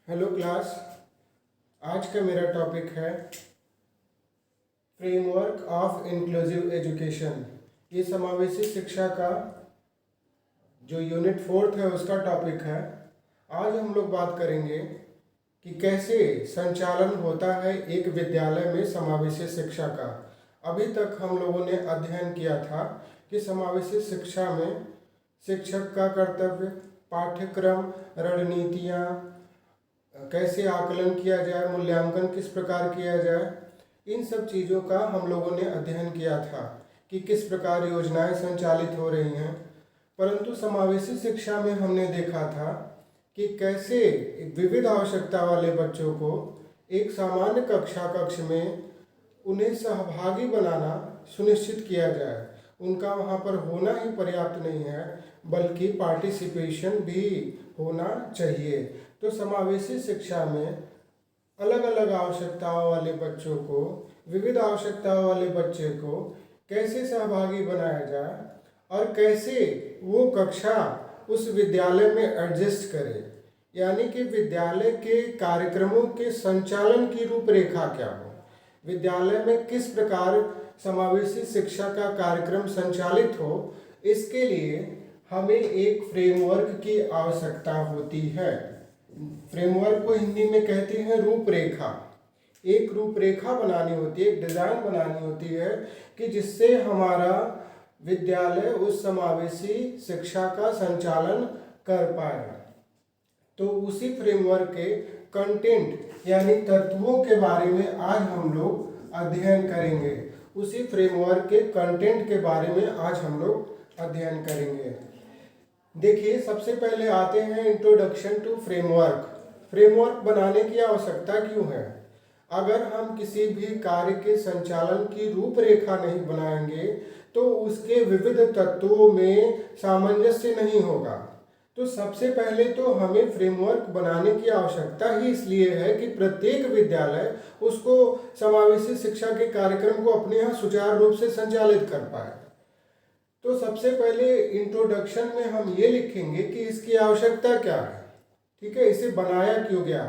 Hello class. आज का मेरा टॉपिक है फ्रेमवर्क ऑफ इंक्लूसिव एजुकेशन। ये समावेशी शिक्षा का जो यूनिट 4 है उसका टॉपिक है। आज हम लोग बात करेंगे कि कैसे संचालन होता है एक विद्यालय में समावेशी शिक्षा का। अभी तक हम लोगों ने अध्ययन किया था कि समावेशी शिक्षा में शिक्षक का कर्तव्य, पाठ्यक्रम, रणनीतियाँ, कैसे आकलन किया जाए, मूल्यांकन किस प्रकार किया जाए, इन सब चीज़ों का हम लोगों ने अध्ययन किया था कि किस प्रकार योजनाएं संचालित हो रही हैं। परंतु समावेशी शिक्षा में हमने देखा था कि कैसे विविध आवश्यकता वाले बच्चों को एक सामान्य कक्ष में उन्हें सहभागी बनाना सुनिश्चित किया जाए। उनका वहाँ पर होना ही पर्याप्त नहीं है, बल्कि पार्टिसिपेशन भी होना चाहिए। तो समावेशी शिक्षा में अलग अलग आवश्यकताओं वाले बच्चों को, विविध आवश्यकताओं वाले बच्चे को कैसे सहभागी बनाया जाए और कैसे वो कक्षा उस विद्यालय में एडजस्ट करे, यानी कि विद्यालय के कार्यक्रमों के संचालन की रूपरेखा क्या हो, विद्यालय में किस प्रकार समावेशी शिक्षा का कार्यक्रम संचालित हो, इसके लिए हमें एक फ्रेमवर्क की आवश्यकता होती है। फ्रेमवर्क को हिंदी में कहते हैं रूपरेखा। एक रूपरेखा बनानी होती है, एक डिज़ाइन बनानी होती है कि जिससे हमारा विद्यालय उस समावेशी शिक्षा का संचालन कर पाए। तो उसी फ्रेमवर्क के कंटेंट यानी तत्वों के बारे में आज हम लोग अध्ययन करेंगे। उसी फ्रेमवर्क के कंटेंट के बारे में आज हम लोग अध्ययन करेंगे। देखिए, सबसे पहले आते हैं इंट्रोडक्शन टू फ्रेमवर्क। फ्रेमवर्क बनाने की आवश्यकता क्यों है? अगर हम किसी भी कार्य के संचालन की रूपरेखा नहीं बनाएंगे तो उसके विविध तत्वों में सामंजस्य नहीं होगा। तो सबसे पहले तो हमें फ्रेमवर्क बनाने की आवश्यकता ही इसलिए है कि प्रत्येक विद्यालय उसको समावेशी शिक्षा के कार्यक्रम को अपने यहाँ सुचारू रूप से संचालित कर पाए। तो सबसे पहले इंट्रोडक्शन में हम ये लिखेंगे कि इसकी आवश्यकता क्या है, ठीक है, इसे बनाया क्यों गया।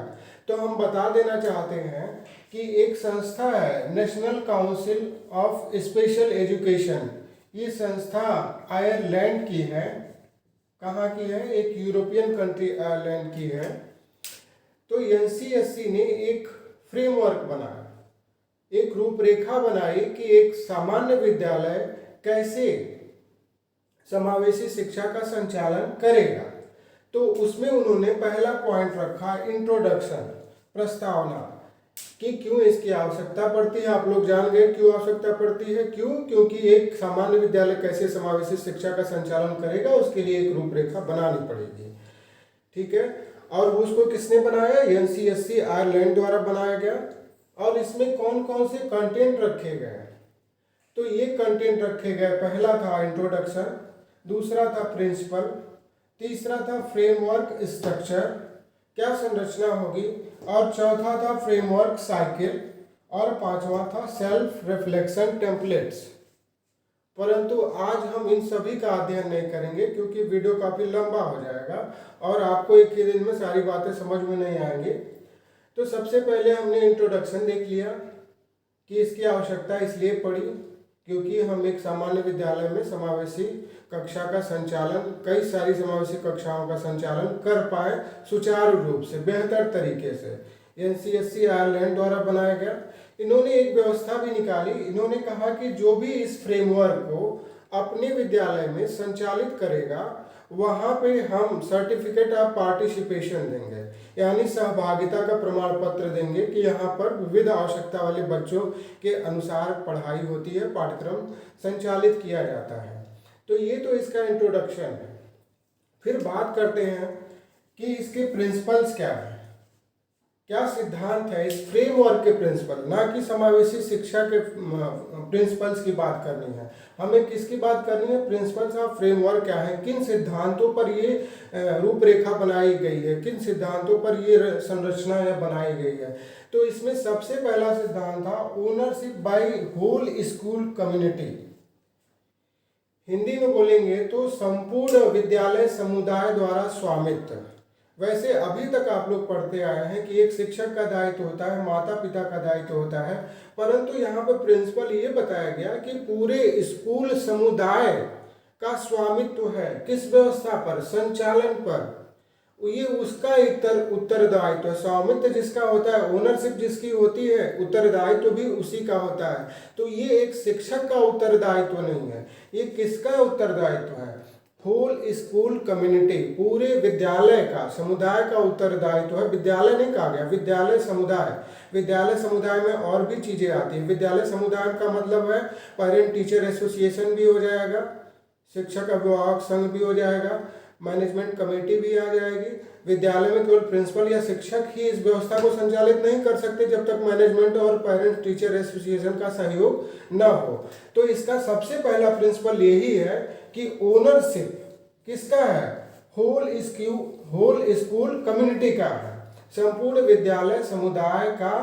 तो हम बता देना चाहते हैं कि एक संस्था है national council of special education. ये संस्था आयरलैंड की है। कहाँ की है? एक यूरोपियन कंट्री आयरलैंड की है। तो एनसीएससी ने एक फ्रेमवर्क बनाया, एक रूपरेखा बनाई कि एक सामान्य विद्यालय कैसे समावेशी शिक्षा का संचालन करेगा। तो उसमें उन्होंने पहला पॉइंट रखा इंट्रोडक्शन, प्रस्तावना, कि क्यों इसकी आवश्यकता पड़ती है। आप लोग जान गए क्यों आवश्यकता पड़ती है। क्यों? क्योंकि एक सामान्य विद्यालय कैसे समावेशी शिक्षा का संचालन करेगा उसके लिए एक रूपरेखा बनानी पड़ेगी, ठीक है। और उसको किसने बनाया? एनसीएससी आयरलैंड द्वारा बनाया गया। और इसमें कौन कौन से कंटेंट रखे गए? तो ये कंटेंट रखे गए, पहला था इंट्रोडक्शन, दूसरा था प्रिंसिपल, तीसरा था फ्रेमवर्क स्ट्रक्चर, क्या संरचना होगी, और चौथा था फ्रेमवर्क साइकिल, और पांचवा था सेल्फ रिफ्लेक्शन टेम्पलेट्स। परंतु आज हम इन सभी का अध्ययन नहीं करेंगे क्योंकि वीडियो काफ़ी लंबा हो जाएगा और आपको एक ही दिन में सारी बातें समझ में नहीं आएंगी। तो सबसे पहले हमने इंट्रोडक्शन देख लिया कि इसकी आवश्यकता इसलिए पड़ी क्योंकि हम एक सामान्य विद्यालय में समावेशी कक्षा का संचालन, कई सारी समावेशी कक्षाओं का संचालन कर पाए सुचारू रूप से, बेहतर तरीके से। एनसीएससी आयरलैंड द्वारा बनाया गया। इन्होंने एक व्यवस्था भी निकाली। इन्होंने कहा कि जो भी इस फ्रेमवर्क को अपने विद्यालय में संचालित करेगा वहाँ पे हम सर्टिफिकेट ऑफ पार्टिसिपेशन देंगे, यानी सहभागिता का प्रमाण पत्र देंगे कि यहाँ पर विविध आवश्यकता वाले बच्चों के अनुसार पढ़ाई होती है, पाठ्यक्रम संचालित किया जाता है। तो ये तो इसका इंट्रोडक्शन है। फिर बात करते हैं कि इसके प्रिंसिपल्स क्या है, क्या सिद्धांत है इस फ्रेमवर्क के प्रिंसिपल, ना कि समावेशी शिक्षा के प्रिंसिपल्स की बात करनी है। हमें किसकी बात करनी है? प्रिंसिपल्स ऑफ फ्रेमवर्क क्या है, किन सिद्धांतों पर ये रूपरेखा बनाई गई है, किन सिद्धांतों पर ये संरचना बनाई गई है। तो इसमें सबसे पहला सिद्धांत था ownership by whole school community. Hindi में बोलेंगे तो संपूर्ण विद्यालय समुदाय द्वारा स्वामित्व। वैसे अभी तक आप लोग पढ़ते आए हैं कि एक शिक्षक का दायित्व होता है, माता पिता का दायित्व होता है, परंतु यहाँ पर प्रिंसिपल ये बताया गया कि पूरे स्कूल समुदाय का स्वामित्व है किस व्यवस्था पर, संचालन पर। ये उसका उत्तरदायित्व है। स्वामित्व जिसका होता है, ओनरशिप जिसकी होती है, उत्तरदायित्व भी उसी का होता है। तो ये एक शिक्षक का उत्तरदायित्व नहीं है, ये किसका उत्तरदायित्व है? होल स्कूल कम्युनिटी, पूरे विद्यालय का, समुदाय का उत्तरदायित्व है। विद्यालय नहीं कहा गया, विद्यालय समुदाय। विद्यालय समुदाय में और भी चीजें आती हैं। विद्यालय समुदाय का मतलब है पेरेंट टीचर एसोसिएशन भी हो जाएगा, शिक्षक अभिभावक संघ भी हो जाएगा, मैनेजमेंट कमेटी भी आ जाएगी। विद्यालय में केवल प्रिंसिपल या शिक्षक ही इस व्यवस्था को संचालित नहीं कर सकते जब तक मैनेजमेंट और पेरेंट टीचर एसोसिएशन का सहयोग न हो। तो इसका सबसे पहला प्रिंसिपल यही है कि ओनरशिप किसका है? होल स्कूल कम्युनिटी का है, संपूर्ण विद्यालय समुदाय का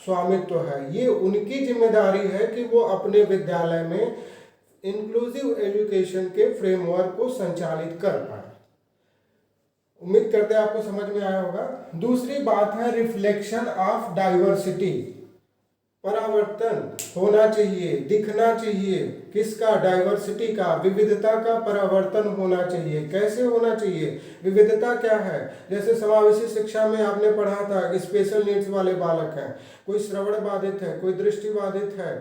स्वामित्व है। ये उनकी जिम्मेदारी है कि वो अपने विद्यालय में इंक्लूसिव एजुकेशन के फ्रेमवर्क को संचालित कर पाए। उम्मीद करते हैं आपको समझ में आया होगा। दूसरी बात है रिफ्लेक्शन ऑफ डाइवर्सिटी, परावर्तन होना चाहिए, दिखना चाहिए। किसका? डाइवर्सिटी का, विविधता का परावर्तन होना चाहिए। कैसे होना चाहिए? विविधता क्या है? जैसे समावेशी शिक्षा में आपने पढ़ा था, स्पेशल नीड्स वाले बालक हैं, कोई श्रवण बाधित है, कोई दृष्टि बाधित है,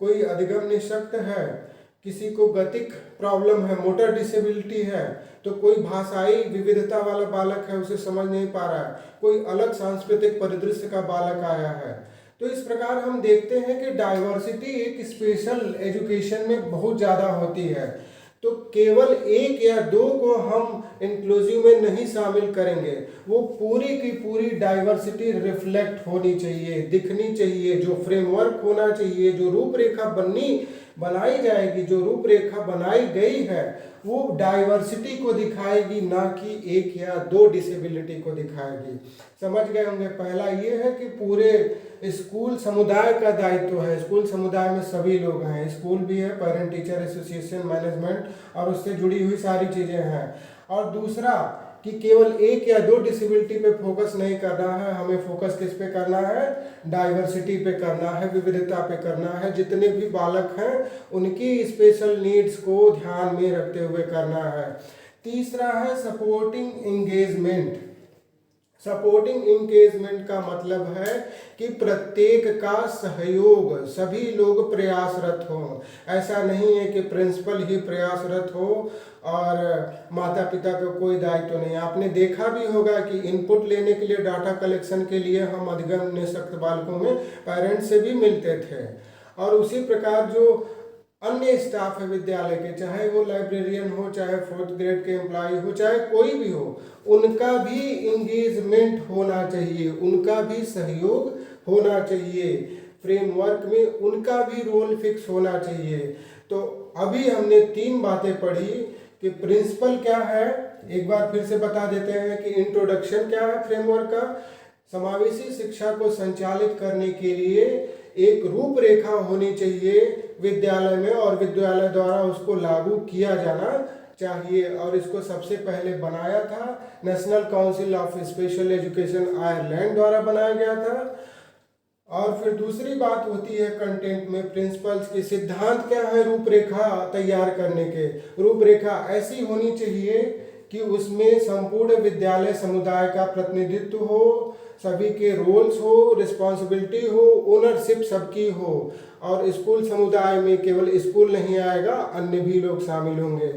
कोई अधिगम निःशक्त है, किसी को गतिक प्रॉब्लम है, मोटर डिसेबिलिटी है, तो कोई भाषाई विविधता वाला बालक है, उसे समझ नहीं पा रहा है, कोई अलग सांस्कृतिक परिदृश्य का बालक आया है। तो इस प्रकार हम देखते हैं कि डाइवर्सिटी एक स्पेशल एजुकेशन में बहुत ज़्यादा होती है। तो केवल एक या दो को हम इंक्लूसिव में नहीं शामिल करेंगे, वो पूरी की पूरी डाइवर्सिटी रिफ्लेक्ट होनी चाहिए, दिखनी चाहिए। जो फ्रेमवर्क होना चाहिए, जो रूपरेखा बनाई जाएगी, जो रूपरेखा बनाई गई है, वो डाइवर्सिटी को दिखाएगी, ना कि एक या दो डिसेबिलिटी को दिखाएगी। समझ गए होंगे। पहला ये है कि पूरे स्कूल समुदाय का दायित्व है, स्कूल समुदाय में सभी लोग हैं, स्कूल भी है, पेरेंट टीचर एसोसिएशन, मैनेजमेंट और उससे जुड़ी हुई सारी चीज़ें हैं। और दूसरा कि केवल एक या दो डिसेबिलिटी पे फोकस नहीं करना है, हमें फोकस किस पे करना है? डाइवर्सिटी पे करना है, विविधता पे करना है। जितने भी बालक हैं उनकी स्पेशल नीड्स को ध्यान में रखते हुए करना है। तीसरा है सपोर्टिंग एंगेजमेंट। सपोर्टिंग एंगेजमेंट का मतलब है कि प्रत्येक का सहयोग, सभी लोग प्रयासरत हों। ऐसा नहीं है कि प्रिंसिपल ही प्रयासरत हो और माता पिता का कोई दायित्व नहीं। आपने देखा भी होगा कि इनपुट लेने के लिए, डाटा कलेक्शन के लिए हम अधिगम निःशक्त बालकों में पेरेंट्स से भी मिलते थे। और उसी प्रकार जो अन्य स्टाफ है विद्यालय के, चाहे वो लाइब्रेरियन हो, चाहे 4th ग्रेड के एम्प्लॉय हो, चाहे कोई भी हो, उनका भी इंगेजमेंट होना चाहिए, उनका भी सहयोग होना चाहिए। फ्रेमवर्क में उनका भी रोल फिक्स होना चाहिए। तो अभी हमने 3 बातें पढ़ी कि प्रिंसिपल क्या है, एक बार फिर से बता देते हैं कि इंट्रोडक्शन क्या है फ्रेमवर्क का। समावेशी शिक्षा को संचालित करने के लिए एक रूपरेखा होनी चाहिए विद्यालय में, और विद्यालय द्वारा उसको लागू किया जाना चाहिए। और इसको सबसे पहले बनाया था national council of special education Ireland द्वारा बनाया गया था। और फिर दूसरी बात होती है कंटेंट में प्रिंसिपल्स के सिद्धांत क्या है रूपरेखा तैयार करने के। रूपरेखा ऐसी होनी चाहिए कि उसमें संपूर्ण विद्यालय समुदाय का प्रतिनिधित्व हो, सभी के रोल्स हो, रिस्पॉन्सिबिलिटी हो, ओनरशिप सबकी हो। और स्कूल समुदाय में केवल स्कूल नहीं आएगा, अन्य भी लोग शामिल होंगे।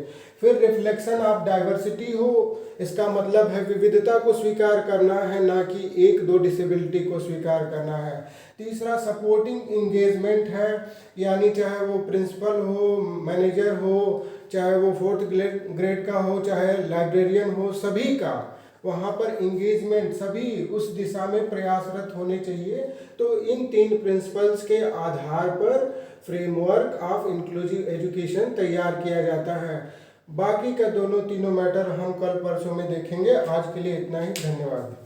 फिर रिफ्लेक्शन ऑफ डाइवर्सिटी हो, इसका मतलब है विविधता को स्वीकार करना है, ना कि एक दो डिसेबिलिटी को स्वीकार करना है। तीसरा सपोर्टिंग इंगेजमेंट है, यानी चाहे वो प्रिंसिपल हो, मैनेजर हो, चाहे वो 4th ग्रेड का हो, चाहे लाइब्रेरियन हो, सभी का वहाँ पर इंगेजमेंट, सभी उस दिशा में प्रयासरत होने चाहिए। तो इन 3 प्रिंसिपल्स के आधार पर फ्रेमवर्क ऑफ इंक्लूसिव एजुकेशन तैयार किया जाता है। बाकी का तीनों मैटर हम कल परसों में देखेंगे। आज के लिए इतना ही, धन्यवाद।